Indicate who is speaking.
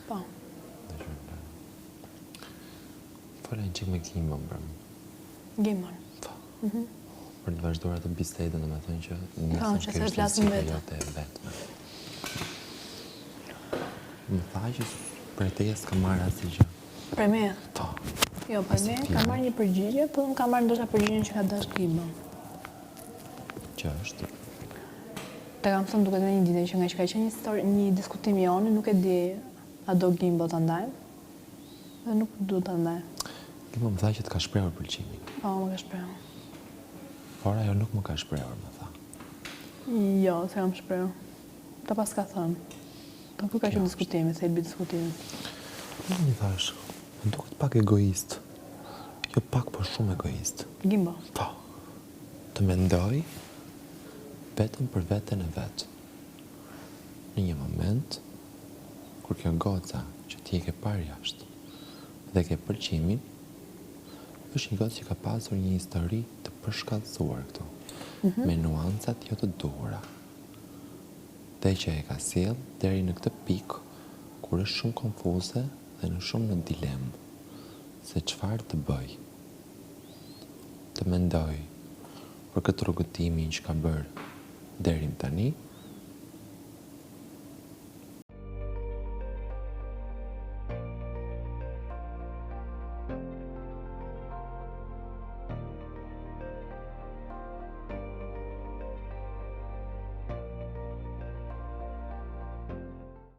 Speaker 1: Po.
Speaker 2: Fole në qik me Gimbon, bërëm.
Speaker 1: Gimbon.
Speaker 2: Për të vazhduar atë bisedën, dhe me thënë që
Speaker 1: që se flasim vetë.
Speaker 2: jote e vetme. Më tha që për teje s'ka marrë asë gjë.
Speaker 1: Për me?
Speaker 2: Po.
Speaker 1: Jo, për me ka marrë një përgjigje, po unë ka marrë ndoshta përgjigjen që ka dash Gimbon.
Speaker 2: Që është?
Speaker 1: Te kam thënë duket me një ditë që nga që ka qenë një diskutim jonë, nuk e di a do Gimbo të ndajmë, dhe nuk du të ndajmë.
Speaker 2: Gimbo më tha që të ka shprehur pëlqimin.
Speaker 1: Po, më ka shprehur.
Speaker 2: Por ajo nuk më ka shprehur, më tha.
Speaker 1: Jo, se kam shprehur. Ta pas ka thënë. Ta ku ka qenë diskutimi, se elbi diskutimi.
Speaker 2: Unë një thash, më duket pak egoist. Jo pak, por shumë egoist.
Speaker 1: Gimbo?
Speaker 2: Po. Të mendoj vetëm për veten e vetë. Në një moment, kur kjo goca që ti e ke parë jashtë dhe ke pëlqimin, është një gocë që ka pasur një histori të përshkallësuar këtu, me nuancat jo të duhura. Dhe që e ka sjell deri në këtë pikë kur është shumë konfuze dhe shumë në dilemë se çfarë të bëj. Të mendoj për këtë rrugëtimin që ka bërë deri tani,